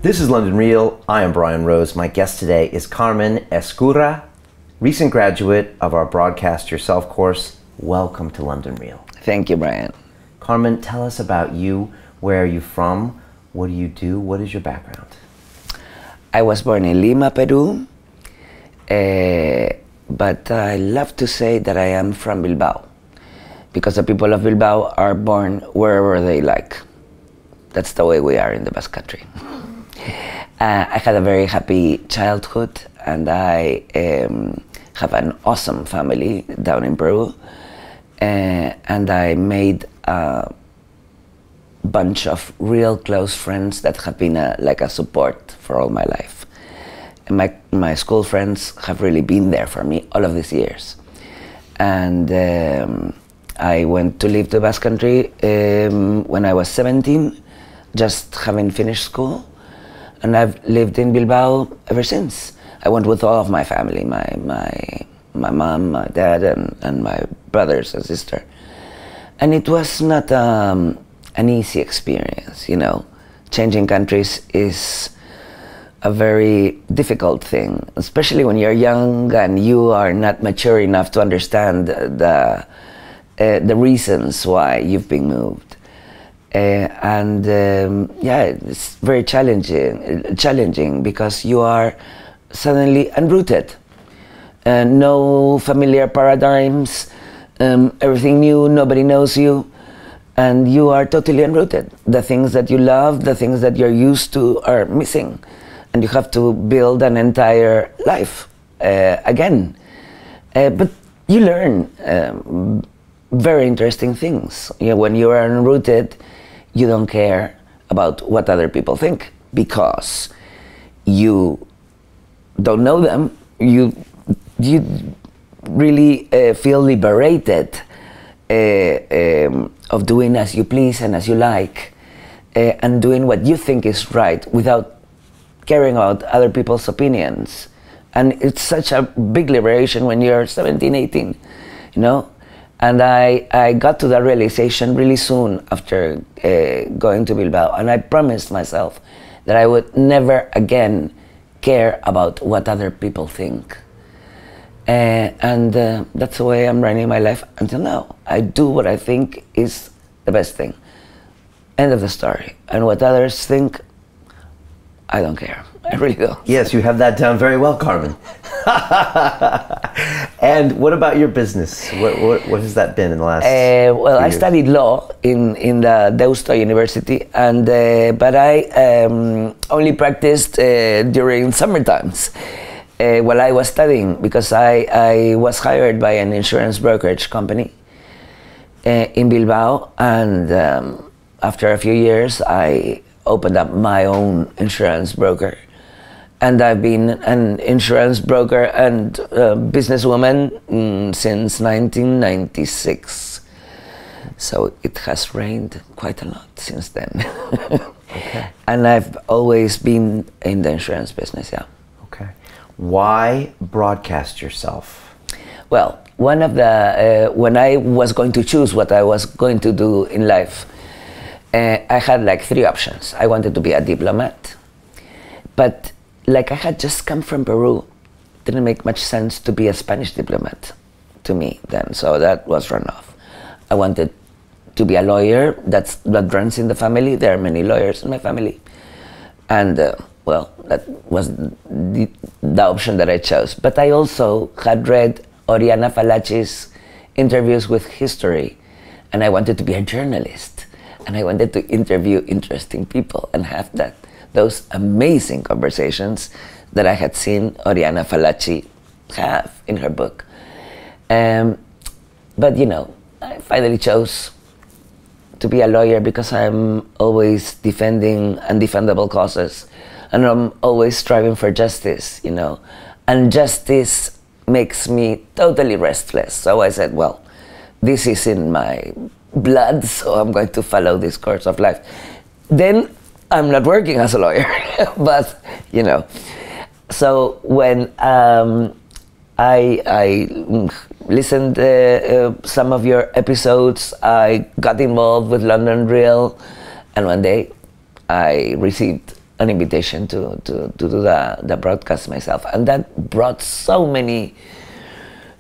This is London Real. I am Brian Rose. My guest today is Carmen Ezcurra, recent graduate of our Broadcast Yourself course. Welcome to London Real. Thank you, Brian. Carmen, tell us about you. Where are you from? What do you do? What is your background? I was born in Lima, Peru, but I love to say that I am from Bilbao, because the people of Bilbao are born wherever they like. That's the way we are in the Basque Country. I had a very happy childhood, and I have an awesome family down in Peru, and I made a bunch of real close friends that have been like a support for all my life. And my school friends have really been there for me all of these years. And I went to live to Basque Country when I was 17, just having finished school. And I've lived in Bilbao ever since. I went with all of my family, my mom, my dad, and my brothers and sister. And it was not an easy experience, you know. Changing countries is a very difficult thing, especially when you're young and you are not mature enough to understand the reasons why you've been moved. Yeah, it's very challenging because you are suddenly unrooted. No familiar paradigms, everything new, nobody knows you, and you are totally unrooted. The things that you love, the things that you're used to are missing, and you have to build an entire life again. But you learn very interesting things. You know, when you are unrooted, you don't care about what other people think because you don't know them. You really feel liberated of doing as you please and as you like, and doing what you think is right without caring about other people's opinions. And it's such a big liberation when you're 17, 18, you know? And I got to that realization really soon after going to Bilbao, and I promised myself that I would never again care about what other people think. And that's the way I'm running my life until now. I do what I think is the best thing. End of the story. And what others think, I don't care. I really don't. Yes, you have that down very well, Carmen. And what about your business? What has that been in the last well, I studied law in the Deusto University, and but I only practiced during summer times while I was studying, because I was hired by an insurance brokerage company in Bilbao, and after a few years I opened up my own insurance broker. And I've been an insurance broker and businesswoman since 1996. So it has rained quite a lot since then. Okay. And I've always been in the insurance business, yeah. Okay. Why broadcast yourself? Well, one of the, when I was going to choose what I was going to do in life, I had like three options. I wanted to be a diplomat, but like I had just come from Peru, it didn't make much sense to be a Spanish diplomat to me then, so that was run off. I wanted to be a lawyer. That runs in the family. There are many lawyers in my family. And well, that was the option that I chose. But I also had read Oriana Fallaci's interviews with history, and I wanted to be a journalist. And I wanted to interview interesting people and have those amazing conversations that I had seen Oriana Fallaci have in her book. But you know, I finally chose to be a lawyer because I'm always defending undefendable causes, and I'm always striving for justice, you know. And justice makes me totally restless. So I said, well, this is in my blood, so I'm going to follow this course of life. Then I'm not working as a lawyer, but you know. So when I listened some of your episodes, I got involved with London Real, and one day I received an invitation to do the broadcast myself. And that brought so many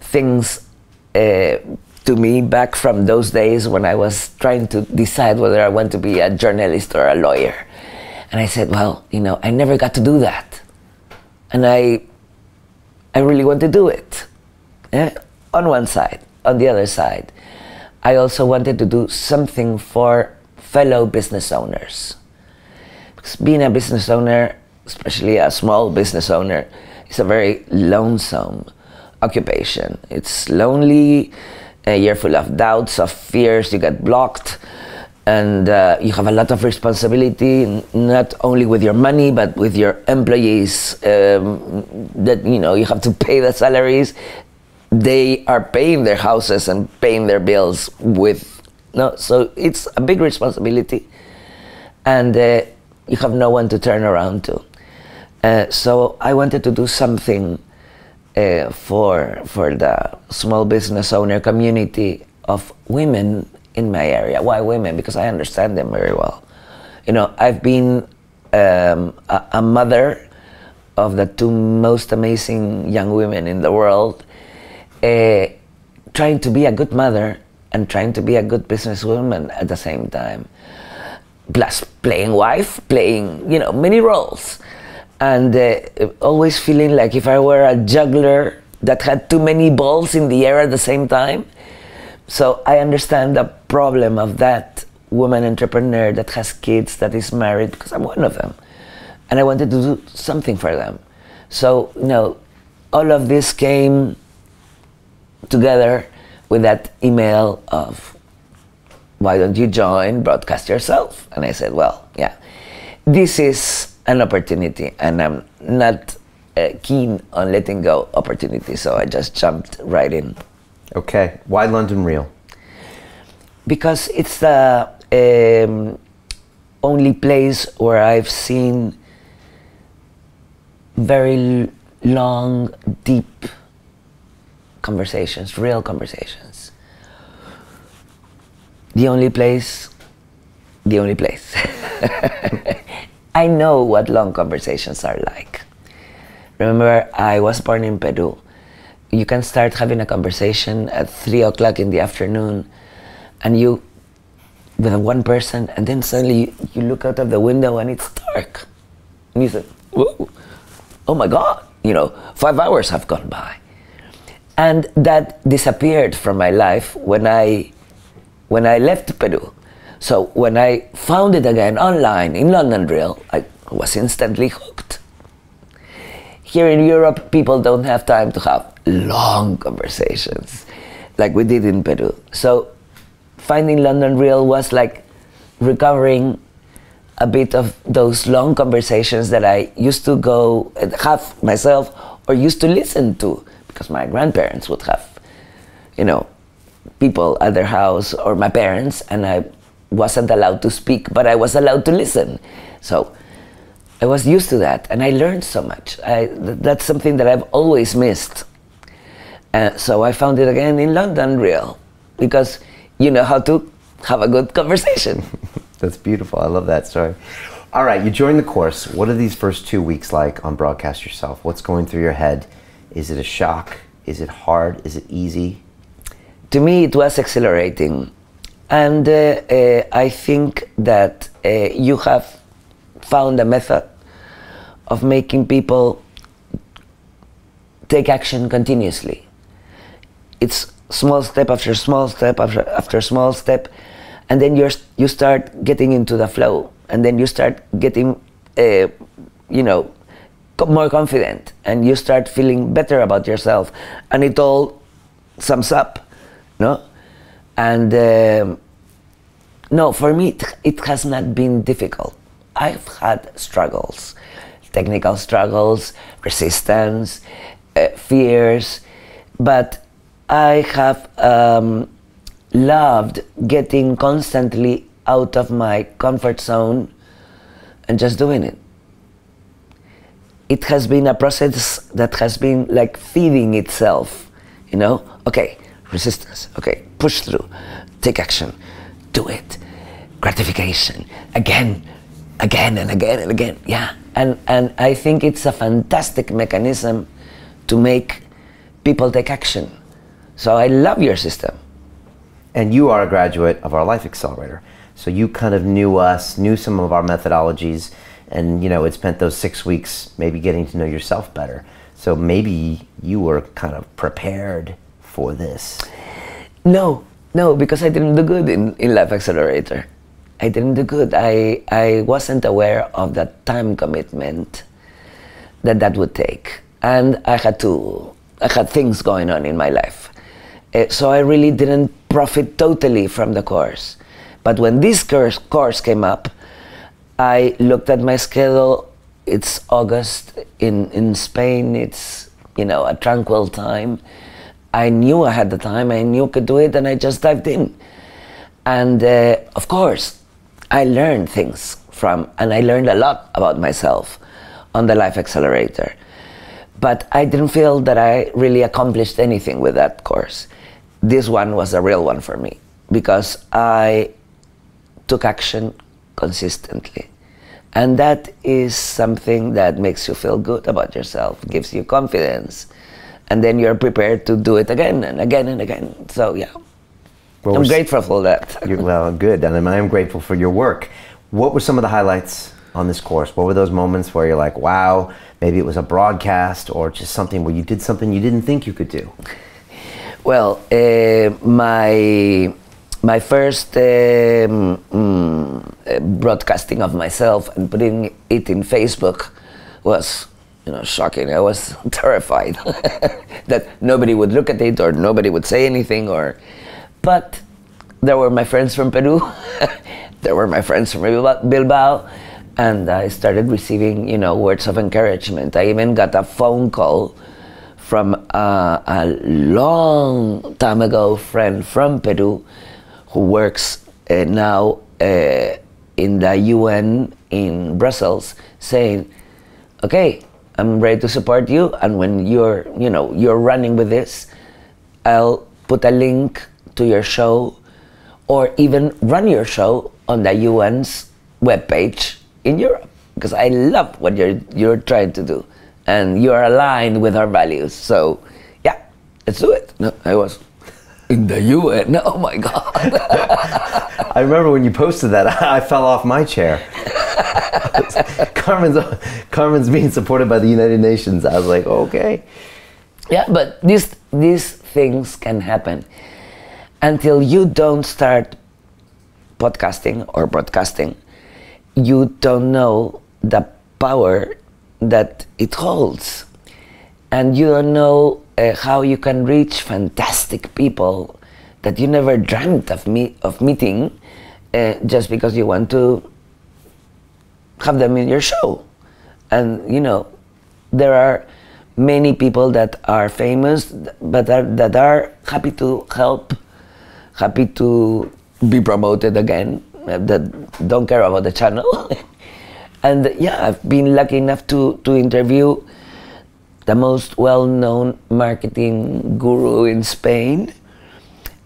things to me back from those days when I was trying to decide whether I want to be a journalist or a lawyer. And I said, well, you know, I never got to do that. And I really want to do it. On one side. On the other side, I also wanted to do something for fellow business owners. Because being a business owner, especially a small business owner, is a very lonesome occupation. It's lonely, you're full of doubts, of fears, you get blocked, and you have a lot of responsibility, not only with your money, but with your employees, that, you know, you have to pay the salaries. They are paying their houses and paying their bills with, no, so it's a big responsibility, and you have no one to turn around to. So I wanted to do something for the small business owner community of women in my area. Why women? Because I understand them very well. You know, I've been a mother of the two most amazing young women in the world, trying to be a good mother and trying to be a good businesswoman at the same time. Plus playing wife, playing, you know, many roles. And always feeling like if I were a juggler that had too many balls in the air at the same time. So I understand the problem of that woman entrepreneur that has kids, that is married, because I'm one of them. And I wanted to do something for them. So, you know, all of this came together with that email of, why don't you join Broadcast Yourself? And I said, well, yeah, this is an opportunity, and I'm not keen on letting go opportunity, so I just jumped right in. Okay, why London Real? Because it's the only place where I've seen very long, deep conversations, real conversations. The only place. I know what long conversations are like. Remember, I was born in Peru. You can start having a conversation at 3 o'clock in the afternoon, and you, with one person, and then suddenly you look out of the window and it's dark. And you say, whoa, oh my God, you know, 5 hours have gone by. And that disappeared from my life when I left Peru. So when I found it again online in London Real, I was instantly hooked. Here in Europe, people don't have time to have long conversations like we did in Peru. So finding London Real was like recovering a bit of those long conversations that I used to go and have myself or used to listen to, because my grandparents would have, you know, people at their house, or my parents, and I wasn't allowed to speak, but I was allowed to listen. So I was used to that, and I learned so much. That's something that I've always missed. So I found it again in London Real, because you know how to have a good conversation. That's beautiful. I love that story. All right, you joined the course. What are these first 2 weeks like on Broadcast Yourself? What's going through your head? Is it a shock? Is it hard? Is it easy? To me, it was exhilarating. And I think that you have found a method of making people take action continuously. It's small step after small step after small step, and then you start getting into the flow, and then you start getting, you know, more confident, and you start feeling better about yourself, and it all sums up, no? And no, for me, it has not been difficult. I've had struggles, technical struggles, resistance, fears, but I have loved getting constantly out of my comfort zone and just doing it. It has been a process that has been like feeding itself, you know? Okay, resistance, okay, push through, take action, do it, gratification, again, again and again and again. Yeah, and I think it's a fantastic mechanism to make people take action. So I love your system. And you are a graduate of our Life Accelerator. So you kind of knew us, knew some of our methodologies, and had spent those 6 weeks maybe getting to know yourself better. So maybe you were kind of prepared for this. No, because I didn't do good in Life Accelerator. I didn't do good. I wasn't aware of the time commitment that would take. And I had things going on in my life. So I really didn't profit totally from the course. But when this course came up, I looked at my schedule. It's August in Spain. It's, a tranquil time. I knew I had the time. I knew I could do it, and I just dived in. And of course, I learned things and I learned a lot about myself on the Life Accelerator. But I didn't feel that I really accomplished anything with that course. This one was a real one for me because I took action consistently. And that is something that makes you feel good about yourself, gives you confidence. And then you're prepared to do it again and again and again. So yeah, I'm grateful for that. Well, good, and I am grateful for your work. What were some of the highlights on this course? What were those moments where you're like, wow, maybe it was a broadcast or just something where you did something you didn't think you could do? Well, my first broadcasting of myself and putting it in Facebook was, shocking. I was terrified that nobody would look at it or nobody would say anything. But there were my friends from Peru, there were my friends from Bilbao, and I started receiving, words of encouragement. I even got a phone call from a long time ago friend from Peru who works now in the UN in Brussels, saying, okay, I'm ready to support you, and when you're running with this, I'll put a link to your show or even run your show on the UN's webpage in Europe, because I love what you're trying to do and you're aligned with our values. So yeah, let's do it. No, I was in the UN. Oh my God. I remember when you posted that, I fell off my chair. Carmen's being supported by the United Nations. I was like, okay. Yeah, but these things can happen until you don't start podcasting or broadcasting. You don't know the power that it holds, and you don't know how you can reach fantastic people that you never dreamt of meeting, just because you want to have them in your show. And there are many people that are famous, but that are happy to help, happy to be promoted again, that don't care about the channel. And yeah, I've been lucky enough to interview the most well-known marketing guru in Spain,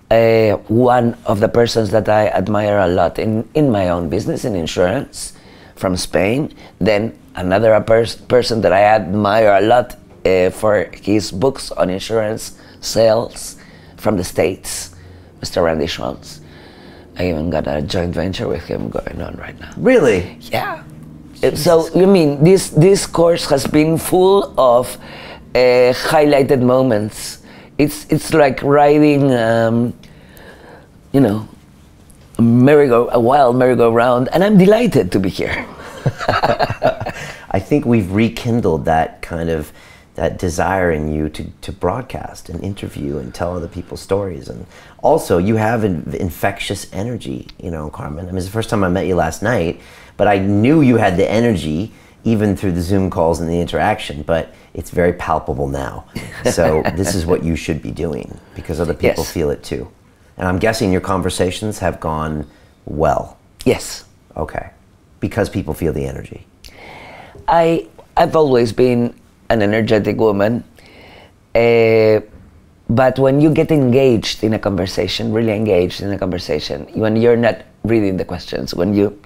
one of the persons that I admire a lot in my own business, in insurance, from Spain. Then another person that I admire a lot for his books on insurance sales from the States, Mr. Randy Schwantz. I even got a joint venture with him going on right now. Really? Yeah. So you mean this course has been full of highlighted moments. It's like riding, a wild merry-go-round, and I'm delighted to be here. I think we've rekindled that desire in you to broadcast and interview and tell other people's stories. And also, you have an infectious energy, Carmen. I mean, it's the first time I met you last night, but I knew you had the energy even through the Zoom calls and the interaction, but it's very palpable now. So this is what you should be doing, because other people feel it too. And I'm guessing your conversations have gone well. Yes. Okay. Because people feel the energy. I've always been an energetic woman, but when you get engaged in a conversation, really engaged in a conversation, when you're not reading the questions. When you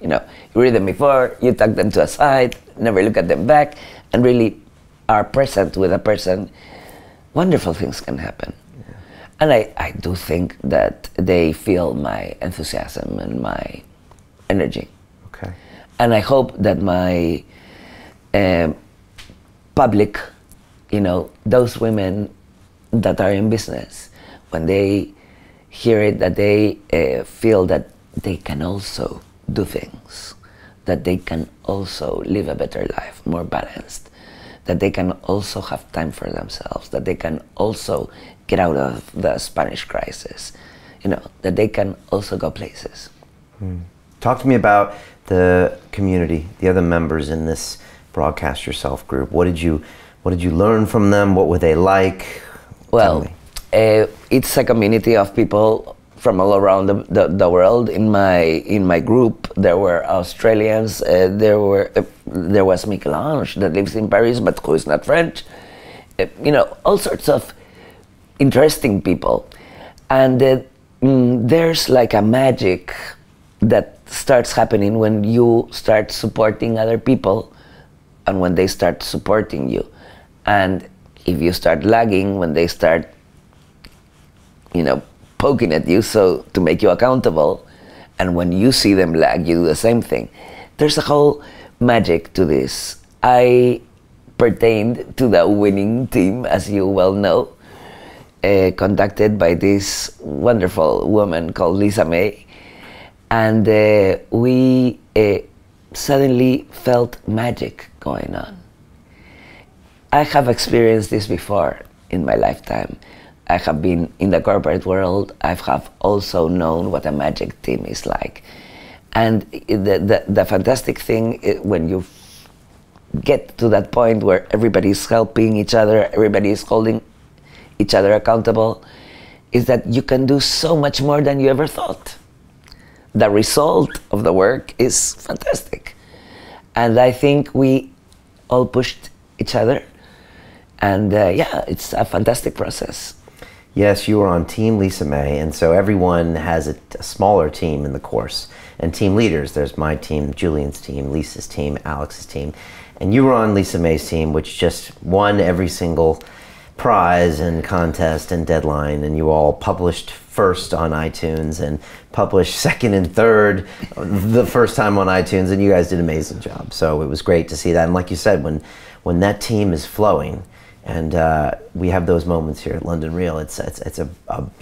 read them before, you tuck them to a side, never look at them back, and really are present with a person, wonderful things can happen. Yeah. And I do think that they feel my enthusiasm and my energy. Okay. And I hope that my public, those women that are in business, when they hear it, that they feel that they can also do things, that they can also live a better life, more balanced, that they can also have time for themselves, that they can also get out of the Spanish crisis, that they can also go places. Talk to me about the community, the other members in this Broadcast Yourself group. What did you learn from them? What were they like? Well, it's a community of people from all around the world. In my group, there were Australians. There was Michel-Ange that lives in Paris, but who is not French. All sorts of interesting people, and there's like a magic that starts happening when you start supporting other people, and when they start supporting you, and if you start lagging, when they start, poking at you, so to make you accountable, and when you see them lag, you do the same thing. There's a whole magic to this. I pertained to the winning team, as you well know, conducted by this wonderful woman called Lisa May, and we suddenly felt magic going on. I have experienced this before in my lifetime. I have been in the corporate world. I have also known what a magic team is like. And the fantastic thing when you get to that point where everybody is helping each other, everybody is holding each other accountable, is that you can do so much more than you ever thought. The result of the work is fantastic. And I think we all pushed each other. And it's a fantastic process. Yes, you were on Team Lisa May, and so everyone has a smaller team in the course. And team leaders, there's my team, Julian's team, Lisa's team, Alex's team. And you were on Lisa May's team, which just won every single prize and contest and deadline, and you all published first on iTunes and published second and third the first time on iTunes, and you guys did an amazing job. So it was great to see that. And like you said, when that team is flowing, and we have those moments here at London Real, it's a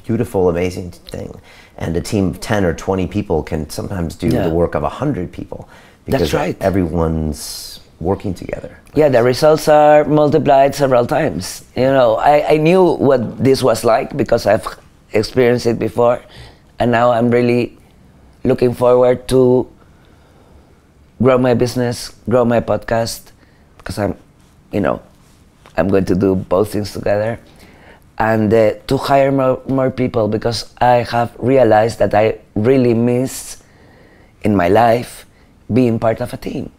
beautiful, amazing thing. And a team of 10 or 20 people can sometimes do the work of 100 people. Because that's right. Everyone's working together. Yeah, the results are multiplied several times. I knew what this was like because I've experienced it before. And now I'm really looking forward to grow my business, grow my podcast, because I'm going to do both things together, and to hire more people, because I have realized that I really miss in my life being part of a team.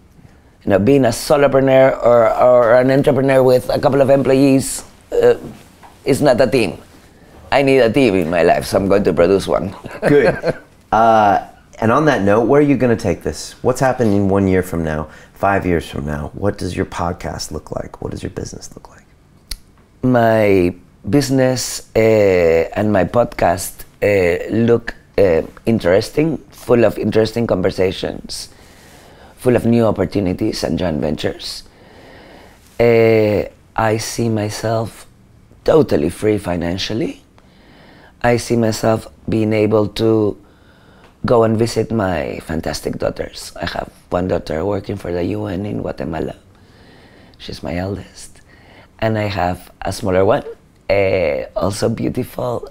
Being a solopreneur or an entrepreneur with a couple of employees is not a team. I need a team in my life, so I'm going to produce one. Good. And on that note, where are you going to take this? What's happening 1 year from now, 5 years from now? What does your podcast look like? What does your business look like? My business and my podcast look interesting, full of interesting conversations, full of new opportunities and joint ventures. I see myself totally free financially. I see myself being able to go and visit my fantastic daughters. I have one daughter working for the UN in Guatemala. She's my eldest. And I have a smaller one, also beautiful,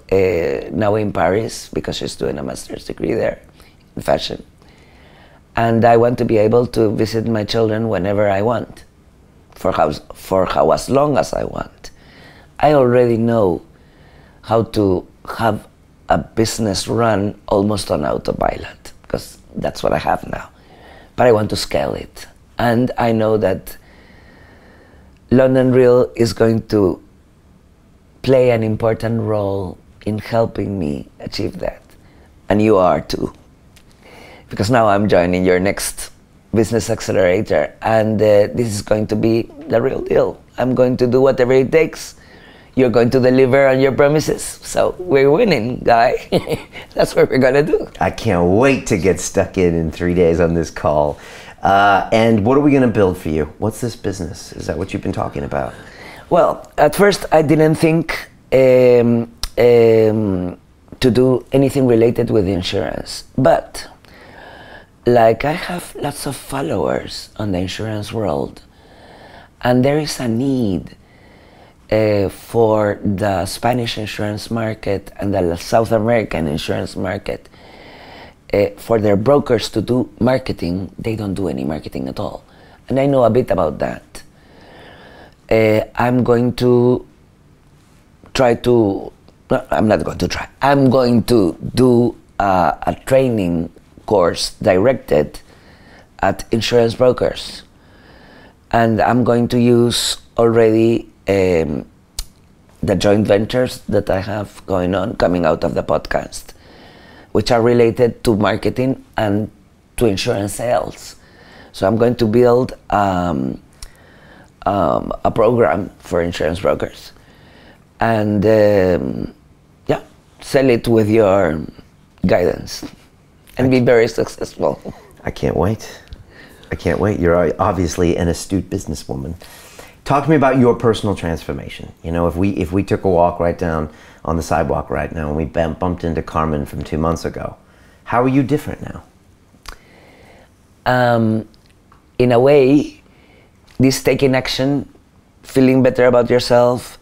now in Paris, because she's doing a master's degree there in fashion. And I want to be able to visit my children whenever I want, for as long as I want. I already know how to have a business run almost on autopilot, because that's what I have now. But I want to scale it. And I know that London Real is going to play an important role in helping me achieve that. And you are too. because now I'm joining your next business accelerator, and this is going to be the real deal. I'm going to do whatever it takes. You're going to deliver on your promises. So we're winning, guy. That's what we're going to do. I can't wait to get stuck in 3 days on this call. And what are we going to build for you? What's this business? Is that what you've been talking about? Well, at first I didn't think to do anything related with insurance. But like, I have lots of followers on the insurance world. And there is a need for the Spanish insurance market and the South American insurance market, for their brokers to do marketing. They don't do any marketing at all. And I know a bit about that. I'm going to try to, no, I'm not going to try. I'm going to do a training course directed at insurance brokers. And I'm going to use already the joint ventures that I have going on, coming out of the podcast, which are related to marketing and to insurance sales. So I'm going to build a program for insurance brokers, and yeah, sell it with your guidance and be very successful. I can't wait. I can't wait. You're obviously an astute businesswoman. Talk to me about your personal transformation. You know, if we took a walk right down on the sidewalk right now and we bumped into Carmen from 2 months ago, how are you different now? In a way, this taking action, feeling better about yourself,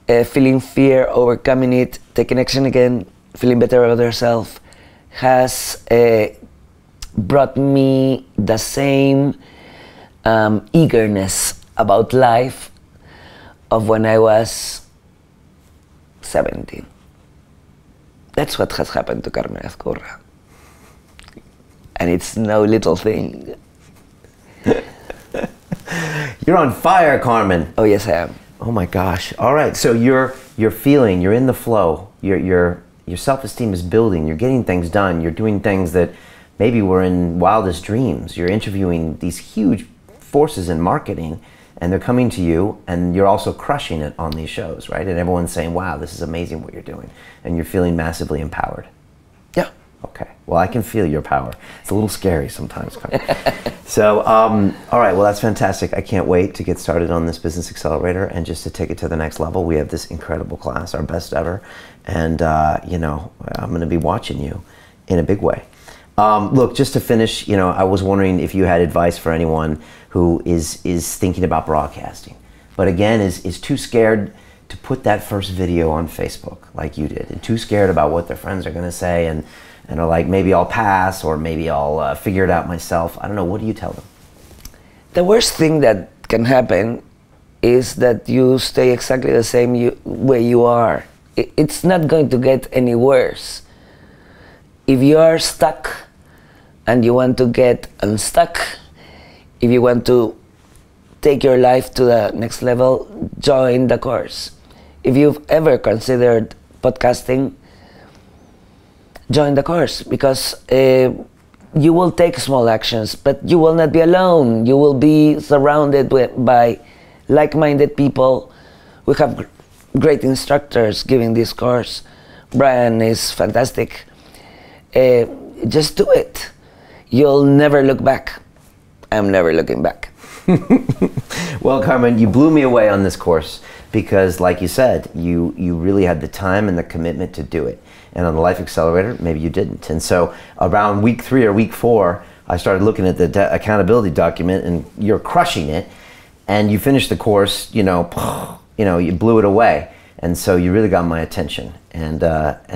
feeling fear, overcoming it, taking action again, feeling better about yourself, has brought me the same eagerness about life of when I was 17. That's what has happened to Carmen Ezcurra. And it's no little thing. You're on fire, Carmen. Oh, yes, I am. Oh my gosh. All right, so you're feeling, you're in the flow, your self-esteem is building, you're getting things done, you're doing things that maybe were in wildest dreams. You're interviewing these huge forces in marketing, and they're coming to you, and you're also crushing it on these shows, right? And everyone's saying, wow, this is amazing what you're doing. And you're feeling massively empowered. Yeah. Okay. Well, I can feel your power. It's a little scary sometimes. So, all right. Well, that's fantastic. I can't wait to get started on this Business Accelerator and just to take it to the next level. We have this incredible class, our best ever. And, you know, I'm going to be watching you in a big way. Look, just to finish, you know, I was wondering if you had advice for anyone who is thinking about broadcasting, but again, is too scared to put that first video on Facebook like you did, and too scared about what their friends are going to say, and are like, maybe I'll pass, or maybe I'll figure it out myself. I don't know. What do you tell them? The worst thing that can happen is that you stay exactly the same way you are. It's not going to get any worse. If you are stuck and you want to get unstuck, if you want to take your life to the next level, join the course. If you've ever considered podcasting, join the course, because you will take small actions, but you will not be alone. You will be surrounded by like-minded people. We have great instructors giving this course. Brian is fantastic. Just do it. You'll never look back. I'm never looking back. Well, Carmen, you blew me away on this course because, like you said, you really had the time and the commitment to do it. And on the Life Accelerator, maybe you didn't. And so around week 3 or week 4, I started looking at the accountability document, and you're crushing it. And you finished the course, you you blew it away. And so you really got my attention. And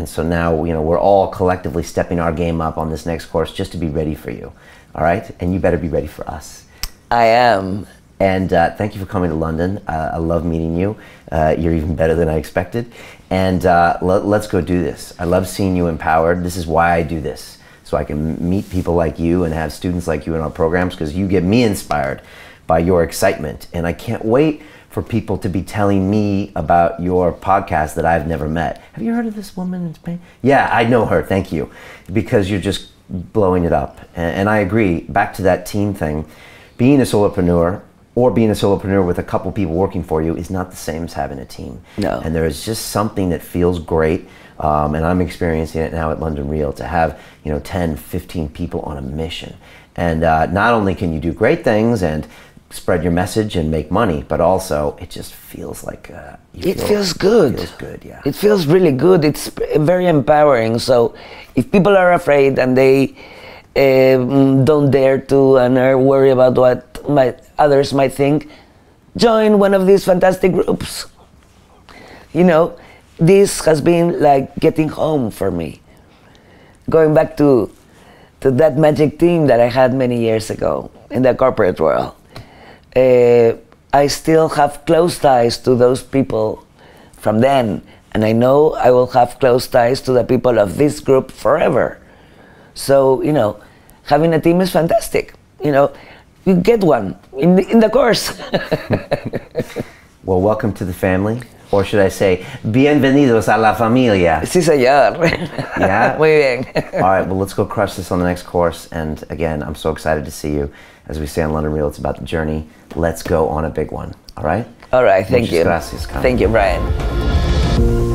so now, you know, we're all collectively stepping our game up on this next course just to be ready for you. All right? And you better be ready for us. I am. And thank you for coming to London. I love meeting you. You're even better than I expected. And let's go do this. I love seeing you empowered. This is why I do this, so I can meet people like you and have students like you in our programs, because you get me inspired by your excitement. And I can't wait for people to be telling me about your podcast that I've never met. Have you heard of this woman in Spain? Yeah, I know her, thank you. Because you're just blowing it up. And I agree, back to that team thing, being a solopreneur or being a solopreneur with a couple people working for you is not the same as having a team. No. And there is just something that feels great, and I'm experiencing it now at London Real, to have 10, 15 people on a mission. And not only can you do great things and spread your message and make money, but also it just feels like it feels good. It feels good, yeah. It feels really good. It's very empowering. So if people are afraid and they don't dare to and are worried about what others might think, join one of these fantastic groups. This has been like getting home for me. Going back to that magic team that I had many years ago in the corporate world. I still have close ties to those people from then, and I know I will have close ties to the people of this group forever. So, having a team is fantastic. You get one in the course. Well, welcome to the family. Or should I say, bienvenidos a la familia. Sí, señor. Yeah? Muy bien. All right, well, let's go crush this on the next course. And again, I'm so excited to see you. As we say on London Real, it's about the journey. Let's go on a big one. All right? All right, thank you. Muchas gracias, Carmen. Thank you, Brian.